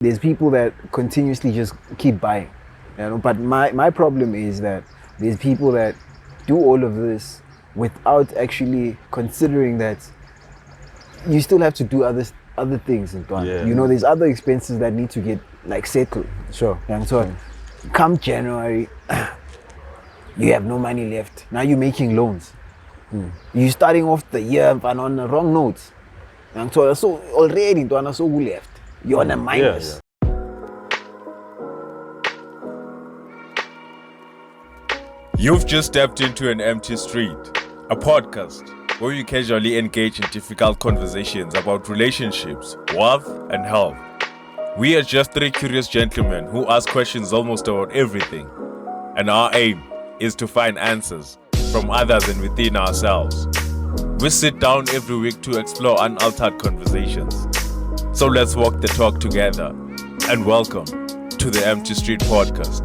There's people that continuously just keep buying, but my problem is that there's people that do all of this without actually considering that you still have to do other things in Ghana. There's other expenses that need to get like settled. Sure. And so come January, you have no money left. Now you're making loans. You're starting off the year on the wrong notes. And so already so left. You're on a minus. You've just stepped into an empty street, a podcast where we casually engage in difficult conversations about relationships, wealth, and health. We are just three curious gentlemen who ask questions almost about everything, and our aim is to find answers from others and within ourselves. We sit down every week to explore unaltered conversations. So let's walk the talk together, and welcome to the Empty Street Podcast.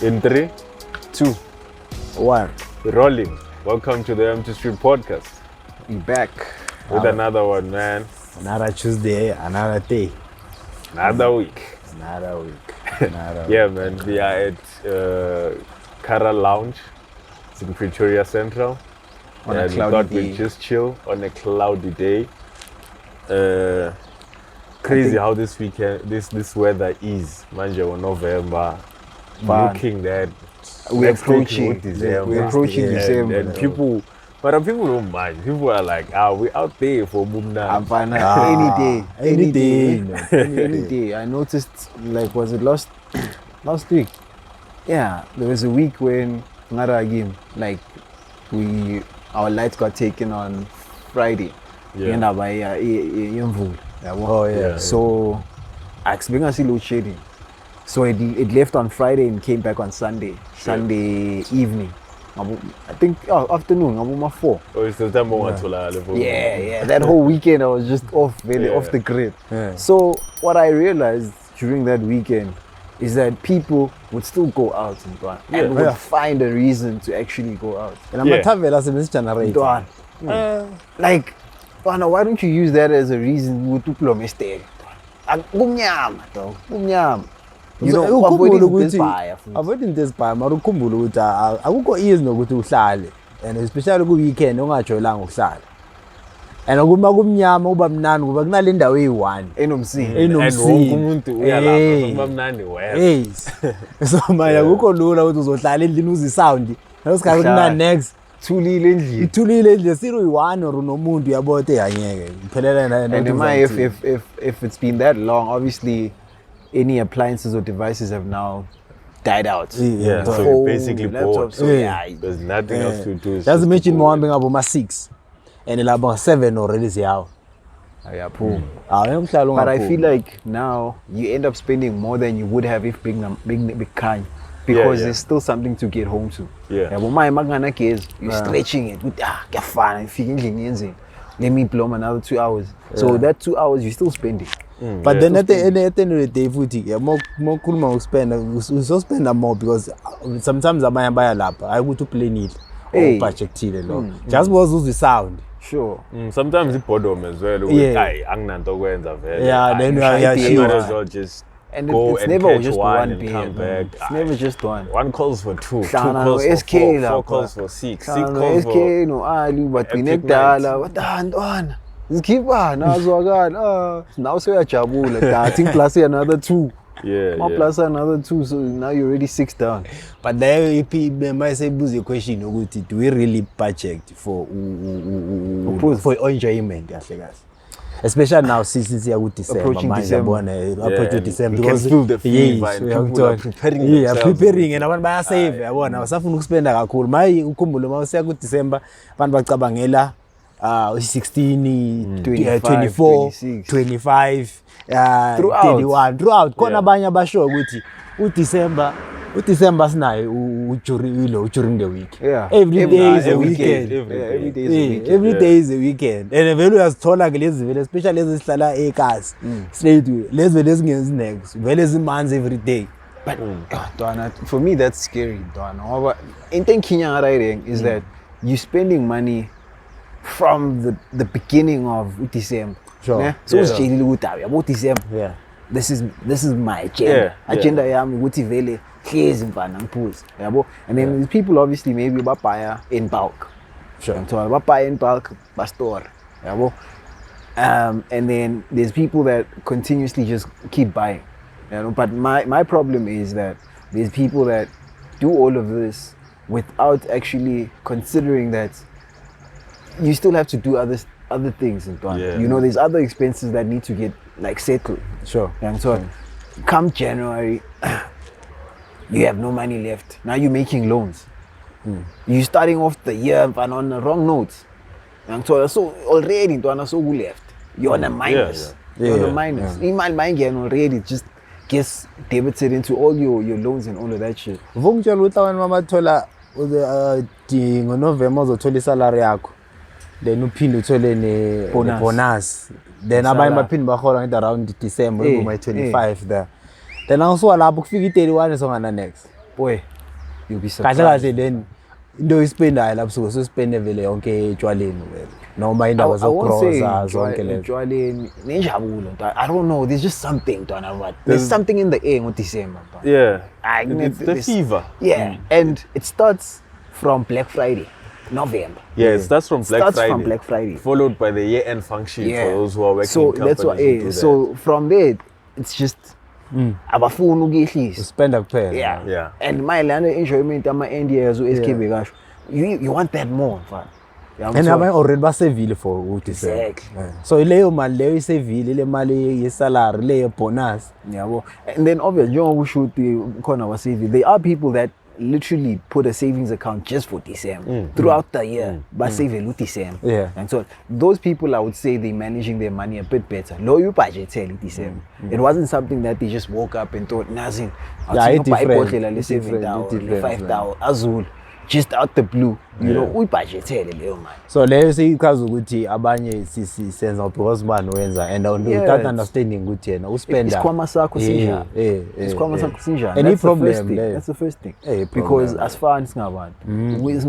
In 3, 2, 1, rolling. Welcome to the Empty Street Podcast. We back with another one, man. Another Tuesday, another day. Another week. Yeah, man. We are at Cara Lounge. It's in Pretoria Central. On a and cloudy we thought day. we'd just chill on a cloudy day. Crazy how this weekend, this weather is. Manje on November. Looking that We're next week approaching. would December. We're approaching December. And people don't mind. People are like, we're out there for Mumna. Any day. I noticed, was it last week? Yeah, there was a week when Ngara game, our lights got taken on Friday. Yeah. Oh yeah. So I expect load shedding. So it left on Friday and came back on Sunday evening. I think afternoon, about 4. Oh, it's the time level. Yeah. That whole weekend I was just off the grid. Yeah. So what I realized during that weekend is that people would still go out and would find a reason to actually go out. And I'm a traveler since January. Why don't you use that as a reason to play mistake? Avoiding this by marukhumbula ukuthi akukho easy nokuthi uhlale and especially ku weekend ongajolanga ukuhlala. And ukuma kumnyama uba mnani kuba kunale ndawo eyi1 enomsini. And wonke umuntu uyalapha kuba mnandi wena. Yes. So manje akukho lula ukuthi uzohlala endlini uzi sound. Nosikhathi kuna next Thulile endlini. Ithulile endlini siru yi1 or nomuntu uyabothe yanyeke. Iphelela na. And if it's been that long, obviously any appliances or devices have now died out. Yeah, so you're basically bored. There's nothing else to do. Just imagine mohambe ngabo 6 and labo 7 already siyawo. But I feel like now you end up spending more than you would have if being kind, because there's still something to get home to. You're stretching it. Let me blow another 2 hours. So that 2 hours you're still spending. But then at the end of the day, more cool spend. We so spend more because sometimes I buy a lap. I go to play need or project just was the sound. Sure. Sometimes it's boredom as well. Yeah, then you are just and go it's and never catch just one one and beer. come back. It's never just one. One calls for 2, 2 Shana, calls for SK 4, 4 calls for 6, 6 calls SK for no ali but Epic binekudala wadandwana zikhipha nazwakala now seyajabula I think plus another 2 plus another 2, so now you're already 6 down. But there might say booze question do we really budget for enjoyment? Especially now since December, approaching December, December, you can feel the fever and people are preparing and abantu bayasave yabona basafuna ukuspenda kakhulu maye ukhumbule mawusiya ku December abantu bacabangela 16 24 25 31 throughout khona abanye abasho ukuthi uDecember sinayo during the week. Every day is a weekend. Every day is a weekend. And vele uyazithola ke lezi vele especially lezi sihlala ekhasi. Straight lezi vele ezingenzi next. Vele ezimanzi every day. But for me that's scary, Dwana. Into Kenya is that you're spending money from the beginning of December. Sure. Yeah? So it's about December. Yeah. This is my agenda. Agenda yami ukuthi vele hlezi mfana ngiphuze. Yabo? And then these people obviously maybe buy in bulk. Sure. So buy in bulk, store. Yabo? And then there's people that continuously just keep buying. You know, but my problem is that there's people that do all of this without actually considering that you still have to do other things in Ghana. Yeah. You know, there's other expenses that need to get like settled. Sure. And so come January, you have no money left. Now you're making loans. You're starting off the year on the wrong notes. And so already so left. You're on a minus. You're on a minus. Email mine already just gets debited into all your loans and all of that shit. Vungitshela ukuthi abantu mabathola ngoNovember uzothola isalary yakho. Then uphinde uthole ne bonus. Then abanye baphinde bahola around December my 25 there. Then awusuka lapho kufika i31 songana next. Boy, you'll be surprised. Kahle then into ispendayo lapho so spende vele yonke etshwaleni vele. Noma indaba zogroza zonke lezo. Etshwaleni nenjabulo. I don't know, there's just something there's something in the air with December. Yeah. It's the fever. Yeah. And it starts from Black Friday. November. Yeah, it starts from Black Friday. Followed by the year-end function for those who are working so in companies. That's why, so from there, it's just abafuna ukuyehlis. Spend kuphela. Yeah. And my land enjoyment ama-end years uSKB kasho. You want that more, fam. And abanye already basevile for December. Exactly. So leyo mali leyo isevile le mali yesalary leyo bonus. Yabo. And then obviously njengoba ushuthi khona wasevile, there are people that literally put a savings account just for December throughout the year, but save it December. Yeah. And so those people, I would say, they're managing their money a bit better. Low you budget December. It wasn't something that they just woke up and thought, nothing. It's different. 5,000 Azul. Just out the blue, you know, we budget leyo man. So leyo siyikhaza ukuthi abanye senza because man wenza and without understanding ukuthi yena uspenda isikhwama sakho sinjani. Isikhwama sakho sinjani. Any problem there? That's the first thing. Because as far as singabantu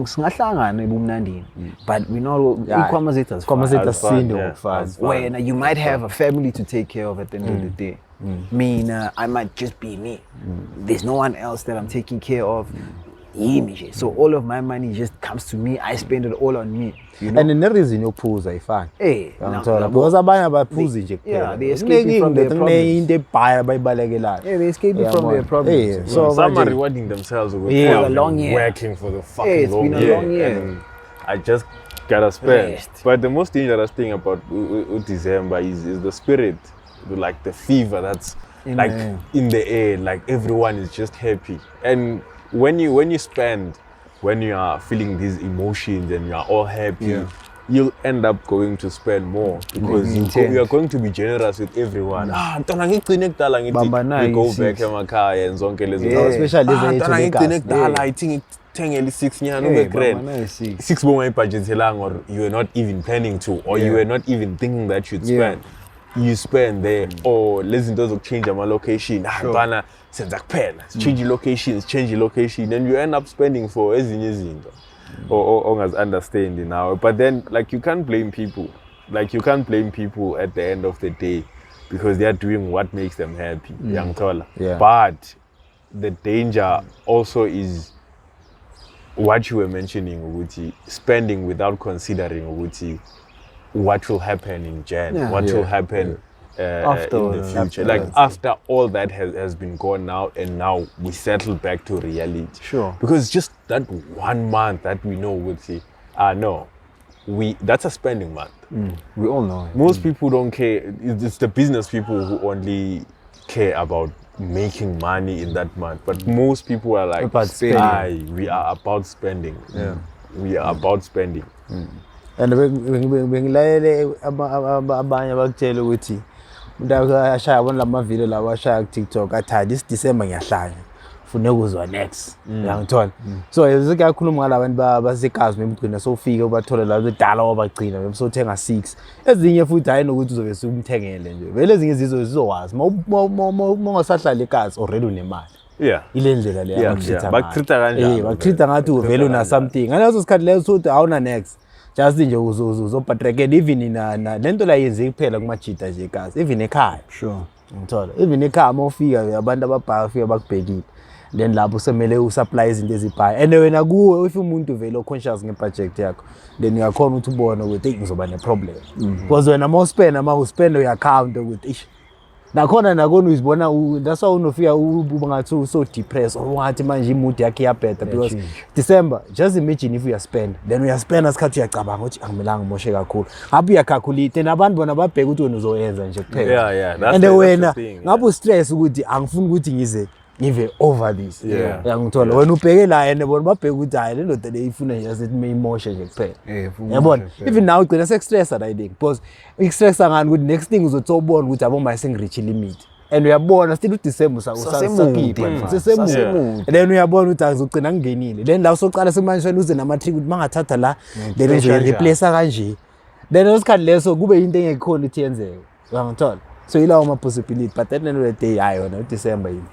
singahlangana ebumnandini, but we know ikhwama zethu asifani. When you might have a family to take care of at the end of the day. I might just be me. There's no one else that I'm taking care of. So all of my money just comes to me. I spend it all on me. You know? And the reason you pause ifani. Because abanye abaphuzi nje kuphela. They escape from their problems. They escape from their problems. So some are rewarding themselves for a long year. Working for the fucking long year. It's been a long year. And I just gotta spend. But the most dangerous thing about December is the spirit, like the fever that's in the air. Like everyone is just happy. And when you spend, when you are feeling these emotions and you are all happy, you'll end up going to spend more because you are going to be generous with everyone. We go back emakhaya and zonke lezo. Especially I think thengeli 6 nyana ube grand. 6 bonga ibudgetelanga or you were not even planning to or you were not even thinking that you'd spend. You spend there or lezi zinto zokuchange ama location. Bana senza kuphela. Change location and you end up spending for ezinye izinto. Or as understanding now. But then like you can't blame people. Like you can't blame people at the end of the day because they are doing what makes them happy. But the danger also is what you were mentioning, Uguti, spending without considering Uguti, what will happen in Jan, what will happen after in the future. After all that has been gone now, and now we settle back to reality. Sure. Because just that 1 month that we know Uguti, that's a spending month. We all know. Most people don't care. It's the business people who only care about making money in that month. But most people are like, we are about spending. We are about spending. And bengilalele abanye bakutshela ukuthi umuntu ashaya bona lamavideo lawa ashaya ku TikTok athi this December ngiyahlanya ufuna ukuzwa next uyangithola so ezikakhuluma ngalabantu basekazi memgcina sofika ubathola la bedala wabagcina besothenga 6 ezinye futhi hayi nokuthi uzobe ukumthengele nje vele ezinye zizowazi uma ungasahlala ekazi already unemali ile ndlela leyo bakutreata ngathi uvele una something ngaleso sikhathi leso uthi awuna next just nje uzobhatrekela even lento la yenze kuphela kumajita nje kazi even ekhaya ngithola even ekhaya mawufika abantu ababhaya ufika bakubhekile then lapho semele usupply izinto ezibhaya and wena kuwe if umuntu vele conscious ngebudget yakho then uyakhona ukuthi ubone ukuthi ngizoba neproblem because wena uspend uyaccount ukuthi ish nakhona uzibona that's why unofika ungathi so depressed or ungathi manje imood yakhe iyabheda because December just imagine if you spend then uyaspend asikhathi uyacabanga ukuthi angimelanga ngimoshe kakhulu ngabe uyacalculate nabantu bona babheka ukuthi wena uzoyenza nje kuphela and wena ngabe stress ukuthi angifuni ukuthi ngive over this ngithola wena ubheke la and bona babheka ukuthi hayi le ndoda le ifuna nje asithi mayimoshe nje kuphela yabona even now ugcina sestressa I think because istressa ngani ukuthi next thing uzotsobona ukuthi abo my singreach limit and uyabona still uDecember sakhipha sesemude then uyabona ukuthi azogcina ngingenile then la usoqala semanishela uze nama-trick ukuthi mangathatha la then ngizoreplace kanje then osikhathi leso kube into engekhona ukuthi yenzeke ngithola so ilawo ama-possibility but at the end of the day hayi yona uDecember yini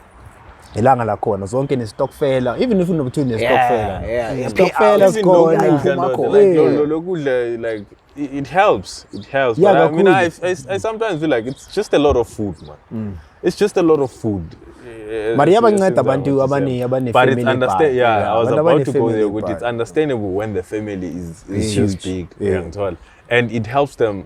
ilanga la khona zonke ne-stock fair even if unobuthuthi ne-stock fair stock fair sikhona lokudla like it helps but I mean I sometimes feel like it's just a lot of food man it's just a lot of food Maria banceda abantu abane but it's understand I was about to go there with it's understandable when the family is just big and it helps them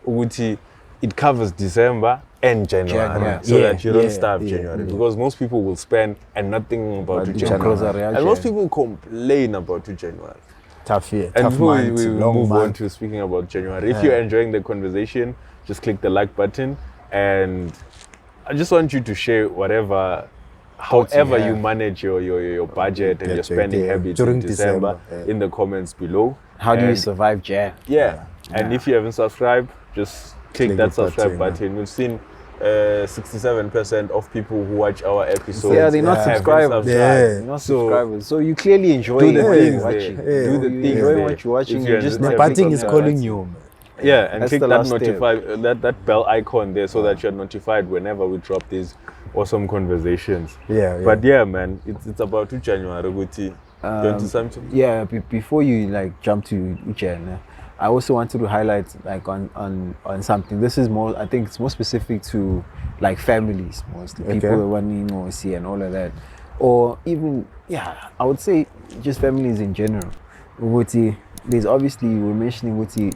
ukuthi it covers December and January so that you don't starve January because most people will spend and not thinking about January and most people complain about January. Tough year, and tough month, we move on to speaking about January. If you're enjoying the conversation, just click the like button and I just want you to share however you manage your budget and your spending habits during in December in the comments below. How do you survive Jan? And if you haven't subscribed, just click that subscribe button. We've seen 67% of people who watch our episodes. They're not subscribers. They're not subscribers. So you clearly enjoy watching. Do the things enjoy what you're watching. The button is calling you. Yeah, and click that that bell icon there so that you're notified whenever we drop these awesome conversations. But yeah, man, it's about January. Before you like jump to January, I also wanted to highlight like on something. This is more, I think it's more specific to like families mostly. People that want to see and all of that. Or even, I would say just families in general. There's obviously, we're mentioning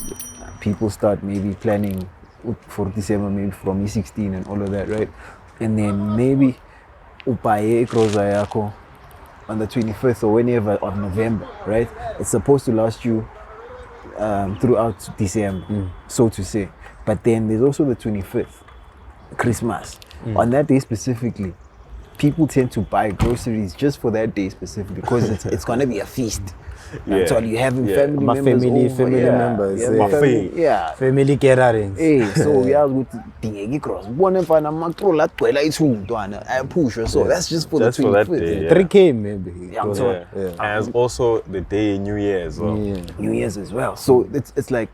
people start maybe planning for December, maybe from E16 and all of that, right? And then maybe upaye groza yako on the 25th or whenever of November, right? It's supposed to last you throughout December, so to say. But then there's also the 25th, Christmas. On that day specifically, people tend to buy groceries just for that day specifically because it's gonna be a feast. That's all you have family members family gatherings. So we are good to cross. One if I'm not so that's just for the 25th. 3K maybe. As also the day New Year as well. New Year's as well. So it's like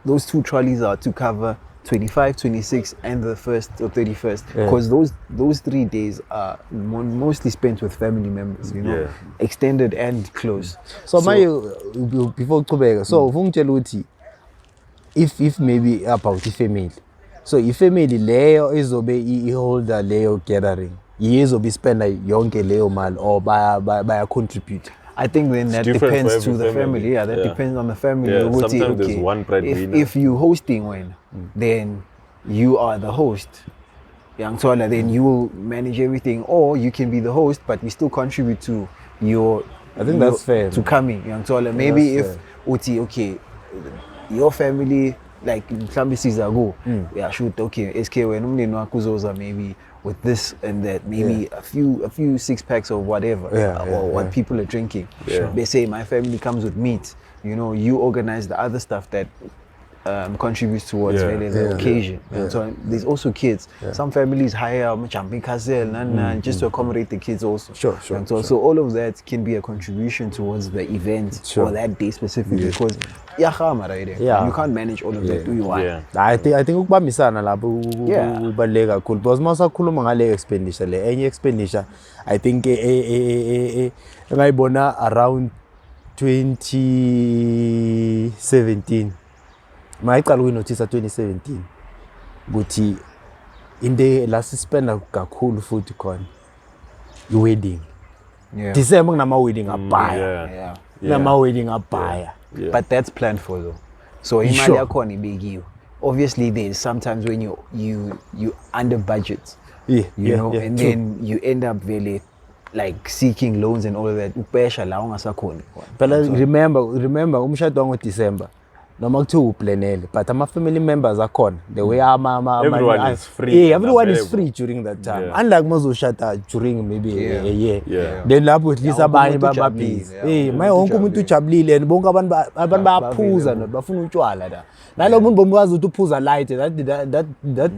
those two trolleys are to cover 25, 26 and the 1st or 31st because those 3 days are mostly spent with family members, extended and close. So before Kubega, so if maybe about the family, so if family leyo izobe holder leyo gathering, izobe spend yonke leyo mal or by a contribute. I think then that depends to the family. That depends on the family. Sometimes there's one breadwinner. If you hosting one, then you are the host. Then you will manage everything, or you can be the host, but you still contribute to your. I think that's fair. To coming, maybe if your family like some seasons ago, shoot SK when maybe with this and that, maybe a few 6 packs of whatever, or what people are drinking. They say my family comes with meat. You organize the other stuff that contributes towards the occasion. So there's also kids. Some families hire jumping castle and just to accommodate the kids also. Sure. So all of that can be a contribution towards the event or that day specifically because you can't manage all of that. Do you want? I think ukubambisana lapho kubaluleke kakhulu because masakhuluma ngale expenditure le enye expenditure I think ngayibona around 2017 mayiqala ukuyinothisa 2017 ukuthi into la sispenda kakhulu futhi khona i-wedding. December kunama-wedding abhaya. Nama-wedding abhaya. But that's planned for though. So imali yakhona ibekiwe. Obviously there's sometimes when you under budget. You know, and then you end up really like seeking loans and all of that. Upesha la ungasakhona. But remember umshado wango December. Noma kuthiwa uplanele but ama-family members akhona the way everyone is free. Everyone is free during that time. Unlike mazoshada during maybe a year. Then lapho at least abanye bababhizi. Maye wonke umuntu ujabulile and bonke abantu bayaphuza bafuna utshwala la. Nalo muntu bomwazi ukuthi uphuza light that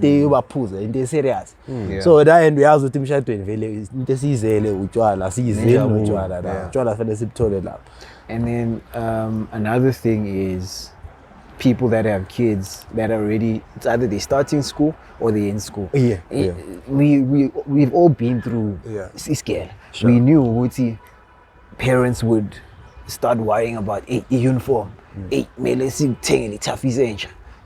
day baphuza into serious. So that end uyazi ukuthi emshadweni vele into esizele utshwala siyizele utshwala la. Utshwala fanele sibthole lapho. And then another thing is people that have kids that are already, it's either they're starting school or they're in school. We've all been through scale. We knew what parents would start worrying about a uniform. Mele sithengele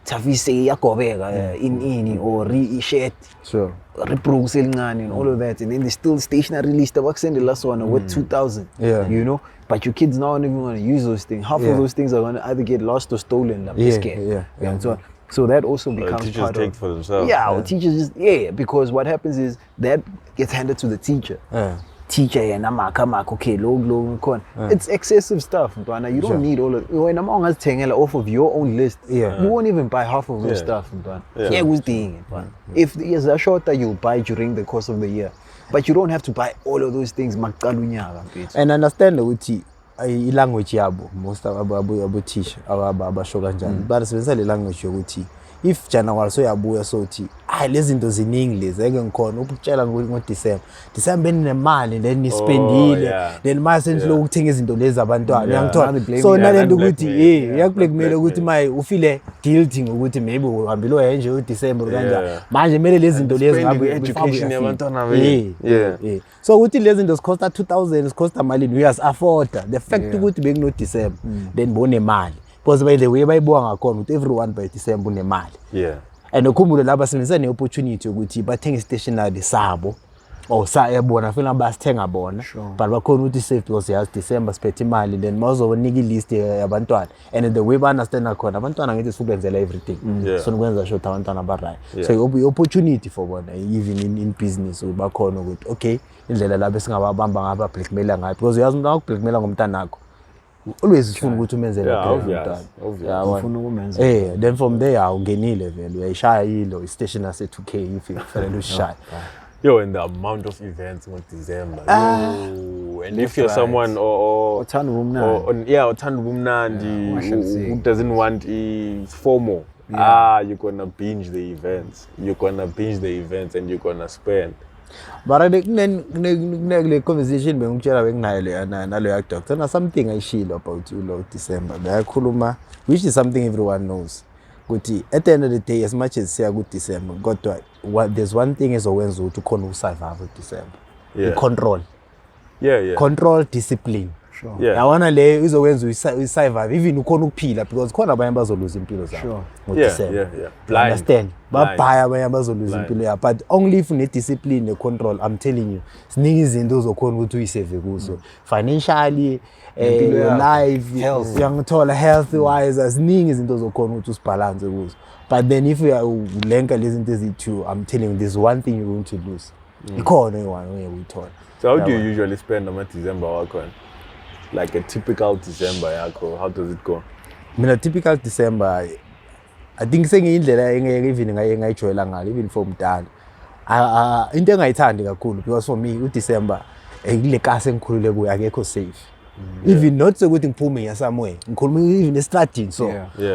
Tafise yakobeka in or re-shirt. Reproduce and all of that. And then there's still stationary list of the last one with 2,000. You know? But your kids now don't even want to use those things. Half of those things are going to either get lost or stolen. So that also becomes teachers part take of. For themselves. Or teachers just because what happens is that gets handed to the teacher. Teacher and okay, low. It's excessive stuff, but you don't need all of. When I'm on off of your own list, you won't even buy half of those stuff, but if there's a shorter, you'll buy during the course of the year. But you don't have to buy all of those things. And understand ukuthi language yabo most abo teach abasho kanjani. But sebenzisa language yokuthi if January so yabuya sothi lezi zinto ziningi lezi eke ngikhona ukutshela ngo December nemali then nispendile then mase nhloko ukuthenga izinto lezi abantwana uyangithola so nalento ukuthi yakublackmail ukuthi maye ufile guilty ngokuthi maybe uhambile oyenje uDecember kanjani manje kumele lezi zinto lezi ngabe education yabantwana so ukuthi lezi zinto zikosta 2000 zikosta malini uyas afford the fact ukuthi bekuno December then bone mali because by the way bayibuka ngakhona ukuthi everyone by December unemali and ukhumbule laba sebenzisa ne-opportunity ukuthi bathenga stationery sabo yabona funa basithenga bona but bakhona ukuthi safe because yazi December siphethe imali then mazonika ilist yabantwana and the way ba understand khona abantwana ngithi sifubenzela everything so nikwenza sure abantwana ba right so i-opportunity for bona even in business bakhona ukuthi okay indlela laba singababamba ngaba blackmail ngayo because uyazi umuntu akublackmail ngomntana wakho always ufuna ukuthi umenzele then from there ungenile vele uyayishaya yilo station ase 2K if fanele ushaya and the amount of events in December and if you're someone or othanda ubumnandi who doesn't want FOMO you're gonna binge the events and you're gonna spend. But the conversation bengikunayo nalo doctor na something ayishilo about December beyakhuluma which is something everyone knows ukuthi at the end of the day as much as siya ku December kodwa there's one thing ezowenza ukuthi ukhona usurvive December control control discipline yawona le izokwenza usurvive even ukhona ukuphila because khona abanye bazoluza impilo zabo December understand babhaya abanye bazoluza impilo yabo but only if une discipline ne control I'm telling you siningi izinto uzokhona ukuthi uyisave kuzo financially your life uyangithola health wise asiningi izinto uzokhona ukuthi usibalance kuzo but then if you lenka lezi zinto ezithi I'm telling you there's one thing you're going to lose ikhona one uyithola. So how do you usually spend on December wakho? Like a typical December yakho, how does it go? Mina typical December I think sengiyindlela engeke even ngayijoyela ngalo even for umdala into engayithandi kakhulu because for me uDecember ekule kasi engikhulule kuya akekho safe Even not so good ngiphume somewhere ngikhuluma even starting so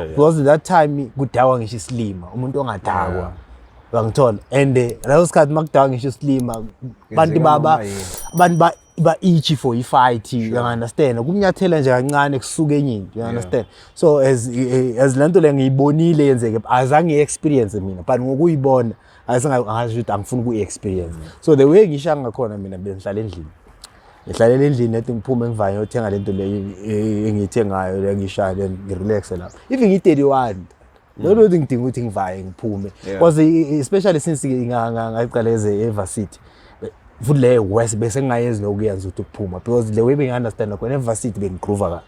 because that time kudakwa ngisho islima umuntu ongadakwa bangithola and lawo sikhathi makudakwa ngisho islima bantu ba itchy for i-fight you understand kumnyathela nje kancane kusuka enyini you understand so as lento le ngiyibonile yenzeke azange experience mina but ngokuyibona asingazi ukuthi angifuni ku-experience so the way ngisha ngakhona mina bengihlala endlini ngihlalela endlini ethi ngiphume ngivanye uthenga lento le engiyithengayo le ngisha then ngirelaxe lapha even ngi-31 lolo ukuthi ngidinga ukuthi ngivaye ngiphume because especially since ngaqala evarsity futhi le west bese ngingayenzi lokuyenza ukuthi ukuphuma because the way bengi-understand khona evarsity bengigroova kahle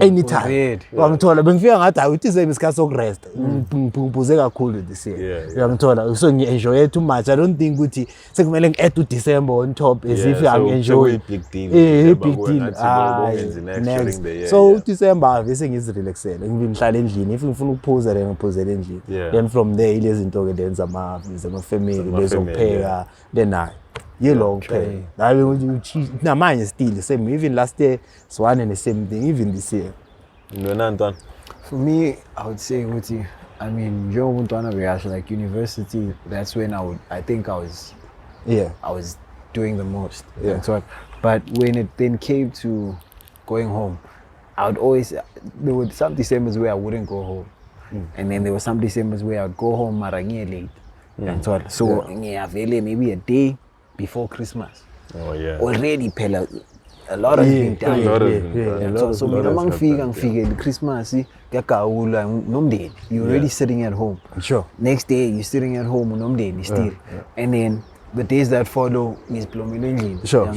anytime wangithola bengifika ngathi hayi uthi isikhathi sokuresta ngiphuze kakhulu this year uyangithola so ngi-enjoye too much I don't think ukuthi sekumele ngi-add uDecember on top as if angi-enjoy big deal next so uDecember bese ngizirelaxele ngihlala endlini if ngifuna ukuphuza then ngiphuzela endlini then from there ilezi zinto ke then zama-family lezokupheka then hayi long pay. Namanye still same. Even last year, Swan and the same thing. Even this year. For me, I would say, I mean, like university. That's when I think I was doing the most. That's what. But when it then came to going home, I would always there were some Decembers where I wouldn't go home, and then there were some Decembers where I would go home late. That's what. So maybe a day before Christmas. Already a lot has been done. So mina mangifika Christmas ngiyagawula nomndeni. You're already sitting at home. Sure. Next day you're sitting at home nomndeni still. And then the days that follow is pluming. Sure.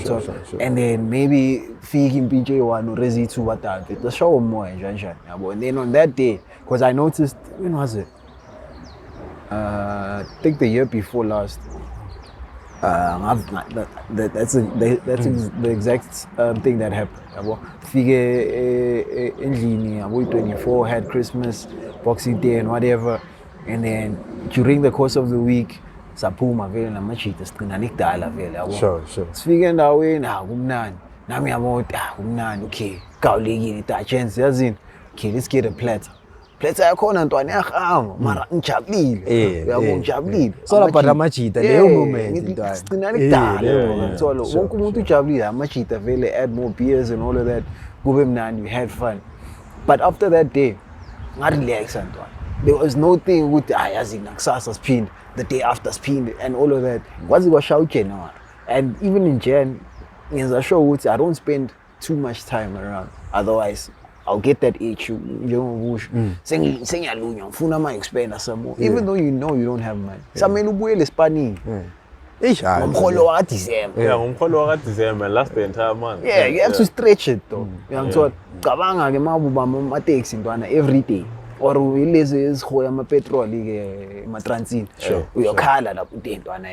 And then maybe fika impintsho eyi-1 urezi i-2 bathathu. The show more njani. And then on that day, because I noticed, when was it? I think the year before last. That's the exact thing that happened. Figure endlini, 24 had Christmas, Boxing Day and whatever, and then during the course of the week, saphuma vele namachita siqina nikudala vele yabo. Sure. Sifike endaweni kumnandi. Nami yabo kumnandi. Okay, kawulekile ta chance yazini. Okay, let's get a platter. Platter yakhona ntwana yahamba mara ngijabulile. Yabo ngijabulile. So lapha amachita leyo moment ntwana. Siqina nikudala ngithola wonke umuntu ujabulile amachita vele add more beers and all of that. Kube mnandi, we had fun. But after that day, ngarelax ntwana. There was no thing ukuthi yazi nakusasa siphinde, the day after siphinde and all of that. Kwazi kwashaya uJanuary. And even in Jan, ngenza sure ukuthi I don't spend too much time around. Otherwise, I'll get that itch. Sengiyalunywa ngifuna ma expand some more. Even though you know you don't have money. Samele ubuyele Spain. Ngomholo wa December. Ngomholo wa December last the entire month. Yeah, you have to stretch it though. Uyangithola. Cabanga ke mabuba ama taxi ntwana every day. Or ilezi ezihoya ama petrol ke ma transit. Uyokhala lapho utentwana.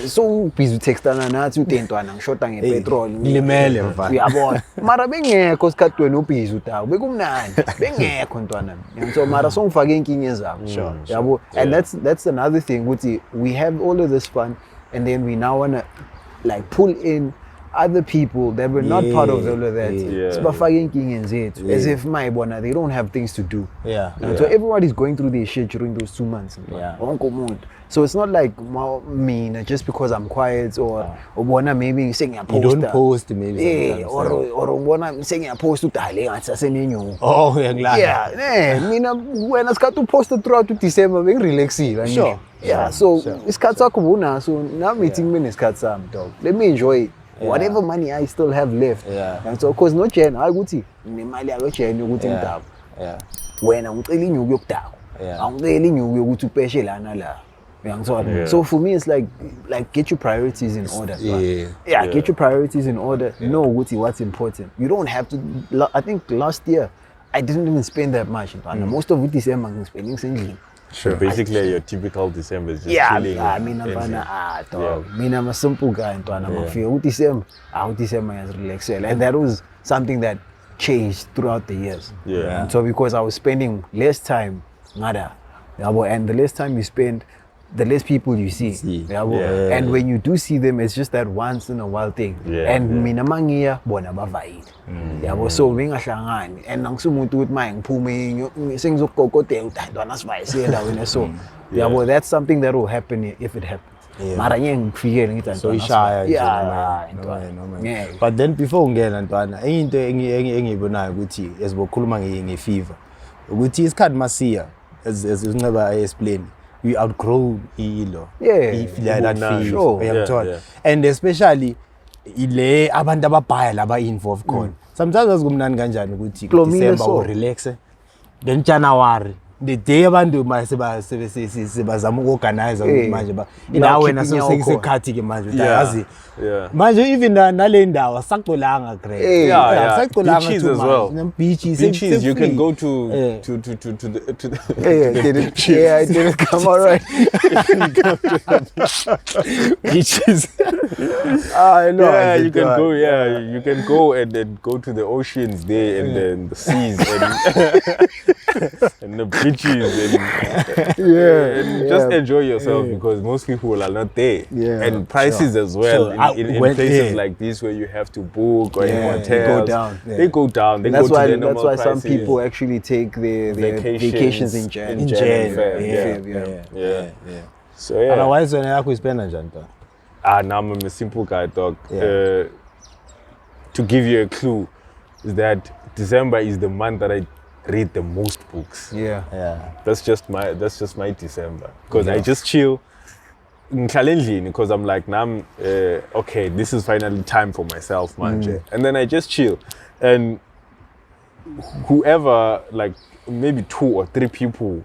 So busy textana nathi utentwana ngishota ngepetrol. Limele mfana. Uyabona. Mara bengekho sikhathweni ubhizi utawo. Bekumnandi. Bengekho ntwana. So mara songifake inkinga ezabo. Yabo. And that's another thing ukuthi we have all of this fun and then we now want to like pull in other people that were not part of all of that. As if they don't have things to do. So everybody's going through their shit during those 2 months. So it's not like me just because I'm quiet or maybe saying a post. You don't post maybe. Or saying a post to Thailand. Oh, when I start to post throughout December, being relaxing. Sure. So it's Katsa so now meeting me is Katsa dog. Let me enjoy it. Whatever money I still have left. And so, of course, no chain. I go to Nemali, I go chain, you go to when I'm telling you, I'm telling you, go to Peshe. So for me, it's like get your priorities in order. Get your priorities in order. Know what's important. You don't have to. I think last year, I didn't even spend that much. Most of it is I'm spending singly. Sure. Basically, your typical December is just chilling. I'm a simple guy. I feel December is relaxing, and that was something that changed throughout the years. And so because I was spending less time, and the less time you spend, the less people you see. And when you do see them, it's just that once in a while thing. And mina mangiya bona bavayile. Yabo, so bengahlangani and angisumuntu ukuthi manje ngiphume sengizokokotela udadwana sivaye endaweni so. Yabo, that's something that will happen if it happens. Mara ngeke ngifikele ngithi so ishaya but then before ungena ntwana into engiyibonayo ukuthi esibokhuluma ngeFIFA ukuthi isikhathi masiya as Nceba explain we outgrow ilo that fear and especially ile abantu ababhaya laba involved khona sometimes asikumnani kanjani ukuthi December urelaxe then January the day abantu sebazama ukorganize manje nawe wena seyisekhathi ke manje uyazi manje even nale ndawo sakucolanga great sakucolanga beaches as well beaches you can go to the I didn't come all right beaches you can go you can go and then go to the oceans there and then the seas and the beaches and just enjoy yourself because most people are not there and prices as well in places like this where you have to book or in hotels they go down that's why some people actually take their vacations in January. So yeah otherwise when you spend njani now I'm a simple guy dog to give you a clue is that December is the month that I read the most books. That's just my December because I just chill because I'm like now okay, this is finally time for myself, man. And then I just chill and whoever, like maybe 2 or 3 people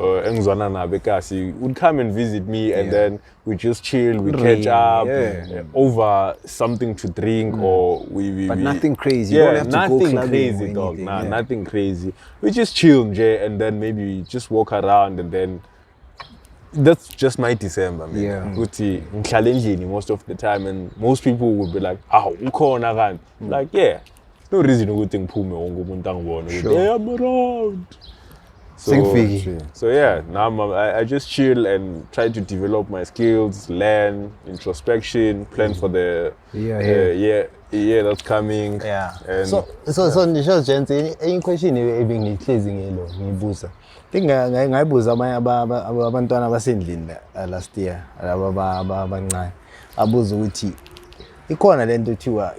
would come and visit me and then we just chill, we catch up over something to drink or but nothing crazy. You don't have to nothing go crazy, dog. Nothing crazy. We just chill, and then maybe just walk around and then that's just my December, man. Most of the time and most people would be like, like no reason to think I'm around. So yeah, now I just chill and try to develop my skills, learn, introspection, plan for the year that's coming. And so nisho Jensi, any question ebengihlezi ngelo ngibuza. Ngayibuza abantwana abasendlini last year abancane. Abuza ukuthi ikhona lento kuthiwa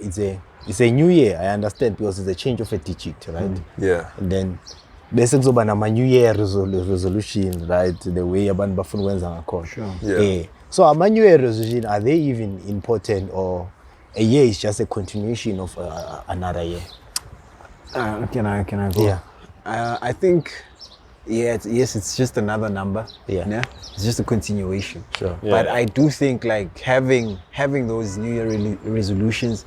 it's a new year. I understand because it's a change of a digit, right? And then bese kuzoba nama new year resolutions, right? The way abantu bafuna ukwenza ngakhona. So ama new year resolution, are they even important or a year is just a continuation of another year? Can I go? I think it's just another number. It's just a continuation. But I do think like having those new year resolutions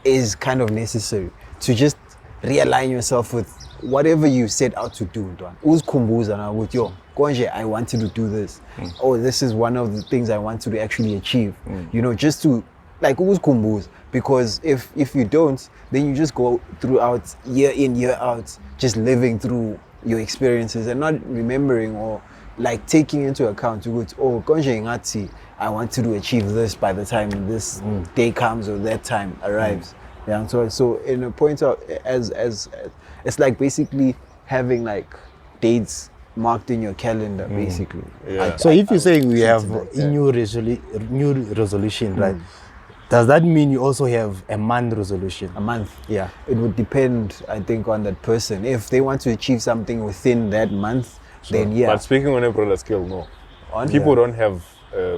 is kind of necessary to just realign yourself with whatever you set out to do. Uzikhumbuza na with konje I wanted to do this. Oh, this is one of the things I wanted to actually achieve. You know, just to like uzikhumbuza, because if you don't, then you just go throughout year in year out just living through your experiences and not remembering or like taking into account konje ngati I wanted to achieve this by the time this day comes or that time arrives. So in a point of as it's like basically having like dates marked in your calendar basically. So if you're saying we have a new resolution, right? Does that mean you also have a month resolution? A month? Yeah. It would depend, I think, on that person. If they want to achieve something within that month, then But speaking on a broader scale, no. People don't have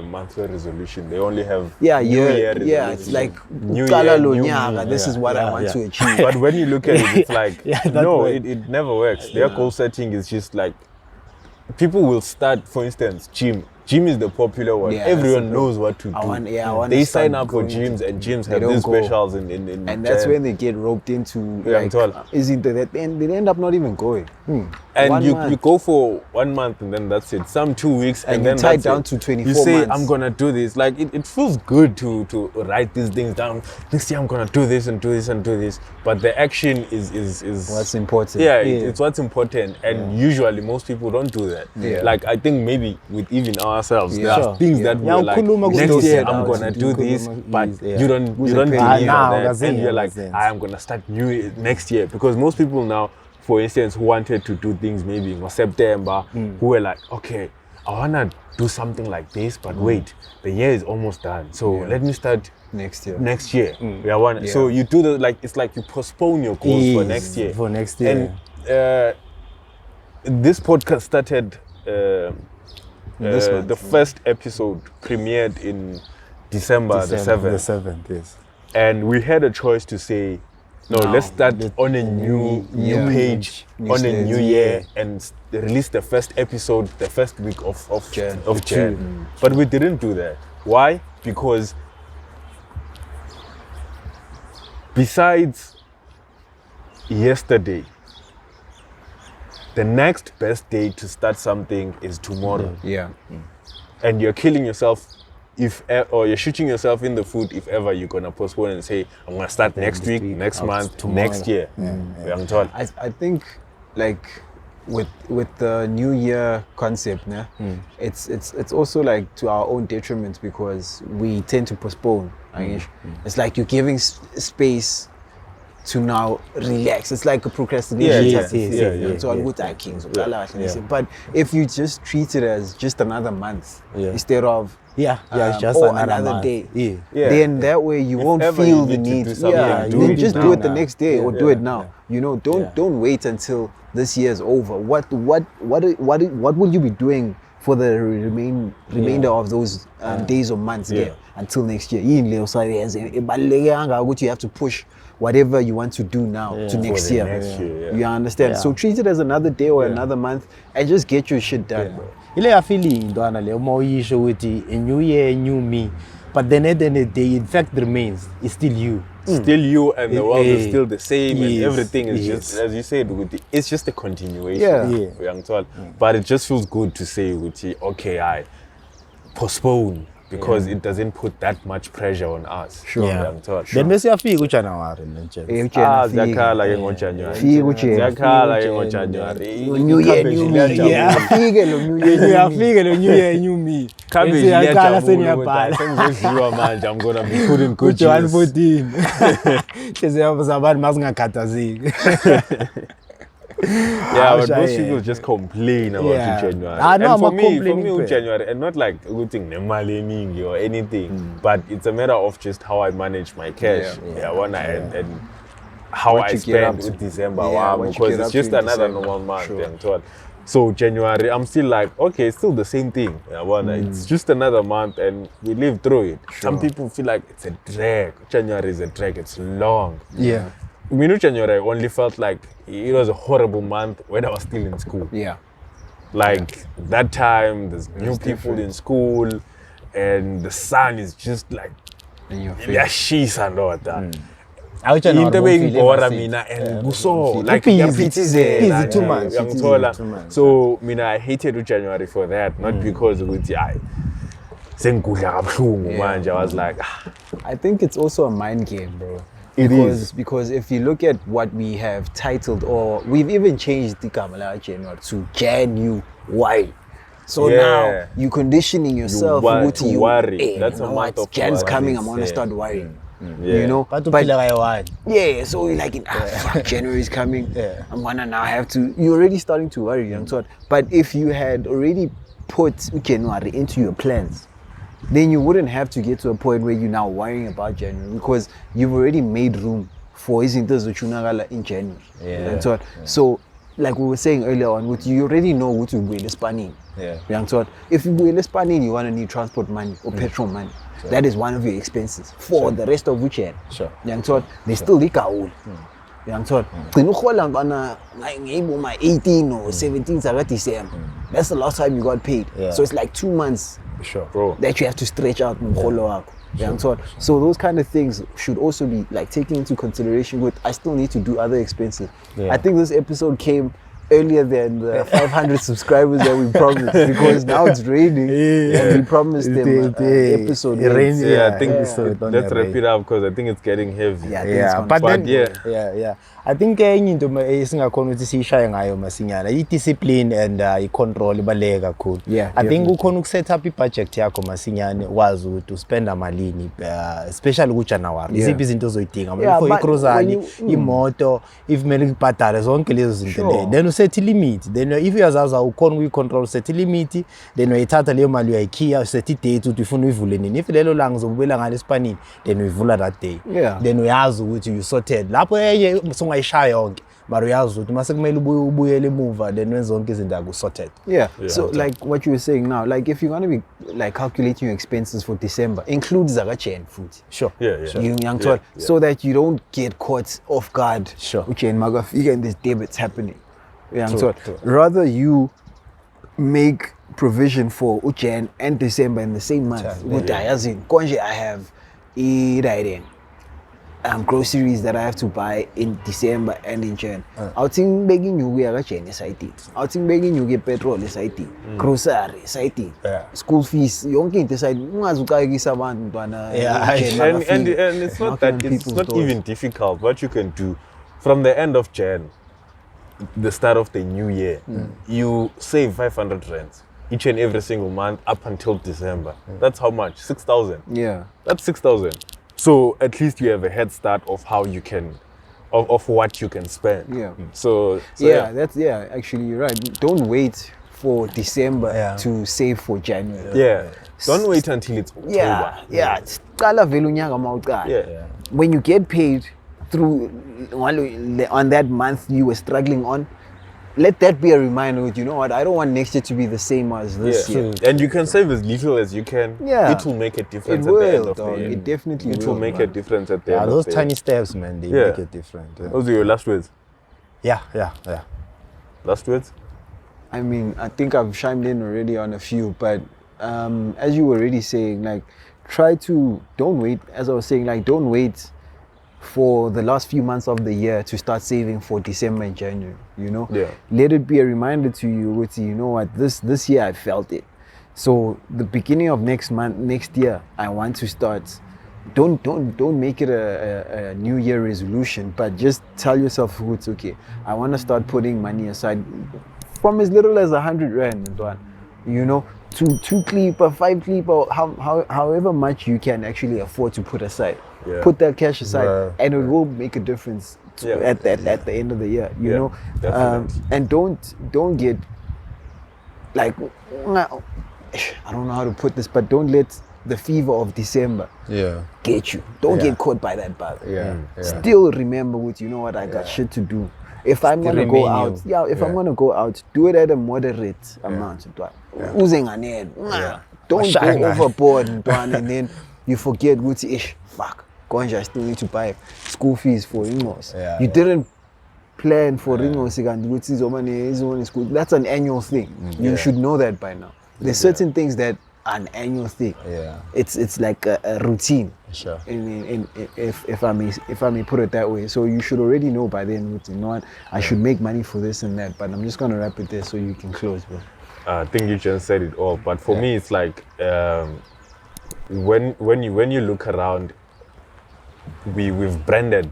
monthly resolution. They only have New Year resolution. It's like New Year, this is what I want to achieve. But when you look at it, it's like it never works. Their goal setting is just like people will start, for instance, gym. Gym is the popular one. Everyone knows what to do. They sign up for gyms and gyms have these specials in and that's when they get roped into like, and they end up not even going. And you go for 1 month and then that's it. Some 2 weeks and then tied down to 24 months. You say, months. I'm gonna do this. Like it feels good to write these things down. Next year I'm gonna do this and do this and do this. But the action is what's important. It's what's important. And usually most people don't do that. Like I think maybe with even our ourselves. There are things that we're like, next year I'm gonna do this, but you don't believe in that, and you're like, I'm gonna start new next year. Because most people now, for instance, who wanted to do things maybe in September, who were like, okay, I wanna do something like this, but wait, the year is almost done, so let me start next year. So you do it's like you postpone your goals for next year. And this podcast started the first episode premiered in December the 7th. Yes. And we had a choice to say, no, let's start on a new page, on a new year, and release the first episode the first week of Jan. But we didn't do that. Why? Because besides yesterday, the next best day to start something is tomorrow. And you're killing yourself or you're shooting yourself in the foot if ever you're gonna postpone and say, I'm gonna start next week, next month, tomorrow. Next year. I think like with the New Year concept, it's also like to our own detriment because we tend to postpone. It's like you're giving space to now relax. It's like a procrastination. But if you just treat it as just another month instead of it's just another day, then that way you won't feel the need. Then just do it the next day or do it now. Don't wait until this year is over. What will you be doing for the remainder of those days or months until next year? You have to push whatever you want to do now to next year. You understand? So treat it as another day or another month and just get your shit done, bro. Ile feeling more issue with a new year, new me. But then at the end of the day, in fact remains, it's still you. Still you, and the world is still the same, and everything is just, as you said, it's just a continuation. But it just feels good to say, okay, I postpone because it doesn't put that much pressure on us. Then we see a fee which January. Zakhala in January. New year, new me. New year, new me. I'm gonna be putting good juice. 114. But most people just complain about January. And for me, January, and not like nemali or anything, but it's a matter of just how I manage my cash. And how what I spend with December, because it's just another normal month. So January, I'm still like, okay, it's still the same thing. It's just another month and we live through it. Some people feel like it's a drag. January is a drag, it's long. January, I only felt like it was a horrible month when I was still in school. That time, there's new people in school and the sun is just like, she's and all that. Into being bored, mina and guso like busy 2 months. So I hated January for that, not because of I was like, I think it's also a mind game, bro. Because if you look at what we have titled, or we've even changed the Kamala January to Jan-U-Y. So now you're conditioning yourself to worry. That's a month of Jan's coming, I'm gonna start worrying. But so you're like, January is coming. I'm gonna now have to. You're already starting to worry, But if you had already put January into your plans, then you wouldn't have to get to a point where you're now worrying about January because you've already made room for izinto zochunakala in January. So, like we were saying earlier on, you already know what to buy Spanish. If you buy Spanish, you want to need transport money or petrol money. That is one of your expenses for the rest of which year. They still leak out. My 18 or 17 December. That's the last time you got paid. So it's like 2 months that you have to stretch out. So those kind of things should also be like taken into consideration with I still need to do other expenses. I think this episode came earlier than the 500 subscribers that we promised, because now it's raining and we promised them an episode. I think let's wrap it up because I think it's getting heavy. But I think into singakhona ukuthi siyishaye ngayo masinyana i-discipline and i-control ibaleka kakhulu. I think ukhona ukuset up i-budget yakho masinyane wazi ukuthi uspenda malini especially kuJanuary. Iziphi izinto ozoyidinga manje i-grocery, imoto, if mele ibhadale zonke lezo zinto. Then set limit. Then if uyazazi ukhona ukuyi-control set limit, then uyithatha leyo mali uyayikhiya set i-date ukuthi ufuna uyivule nini. If lelo langa uzobubela ngale Spanini then uyivula that day. Then uyazi ukuthi you sorted. Lapho enye ungayishaya yonke. But uyazi ukuthi mase kumele ubuyele emuva then wenze zonke izinto akusorted. So like what you were saying now, like if you're going to be like calculating your expenses for December, include zakachen food. Sure. So that you don't get caught off guard. Uchen magafika and this debit's happening. Rather you make provision for Uchen and December in the same month. I have groceries that I have to buy in December and in Jan. I think begging you get SIT. I think begging you get petrol SIT, grocery SIT, school fees. You don't decide. And it's not that it's not even difficult. What you can do from the end of Jan, the start of the new year, you save 500 rands each and every single month up until December. That's how much? 6,000. That's 6,000. So at least you have a head start of how you can, of what you can spend. So actually you're right. Don't wait for December to save for January. Don't wait until it's October. When you get paid through on that month you were struggling on, let that be a reminder. You know what? I don't want next year to be the same as this year. And you can save as little as you can. It will make a difference at the end of the year. It definitely will. It will make a difference at the end of the year. Those tiny steps, man, they make a difference. Those are your last words? Yeah. Last words? I mean, I think I've chimed in already on a few, but as you were already saying, like, don't wait, as I was saying, like, don't wait for the last few months of the year to start saving for December and January, you know? Let it be a reminder to you, you know what, this year I felt it. So the beginning of next year, I want to start. Don't make it a New Year resolution, but just tell yourself, it's okay. I want to start putting money aside from as little as 100 rand, you know, to 2 clip, 5 clip, or however much you can actually afford to put aside. Put that cash aside, and it will make a difference at the end of the year, you know. And don't get like, I don't know how to put this, but don't let the fever of December get you. Don't get caught by that bug. Still remember you know what, I got shit to do. If I'm gonna go out, I'm gonna go out, do it at a moderate amount. Don't go overboard and then you forget fuck. I still need to buy school fees for Ringos. You didn't plan for Ringos. That's an annual thing. You should know that by now. There's certain things that are an annual thing. It's like a routine. If I may put it that way. So you should already know by then, you know what, I should make money for this and that. But I'm just gonna wrap it there so you can close, bro. I think you just said it all. But for me, it's like when you look around, we've branded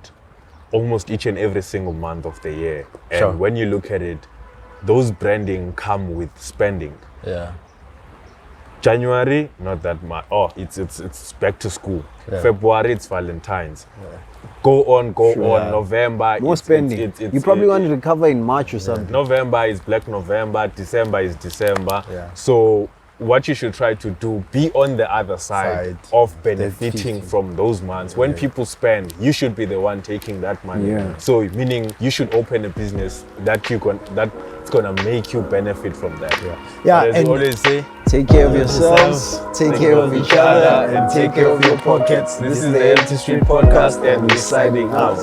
almost each and every single month of the year, and when you look at it, those branding come with spending. January, not that much. It's back to school. February, it's Valentine's. Go on. November, more spending. You probably want to recover in March or something. November is Black November. December is December. So what you should try to do, be on the other side of benefiting from those months. When people spend, you should be the one taking that money. So meaning you should open a business that's gonna make you benefit from that. As you always say, take care of yourselves, take care of each other, and take care of your pockets. This is the Empty Street Podcast, and we're signing out.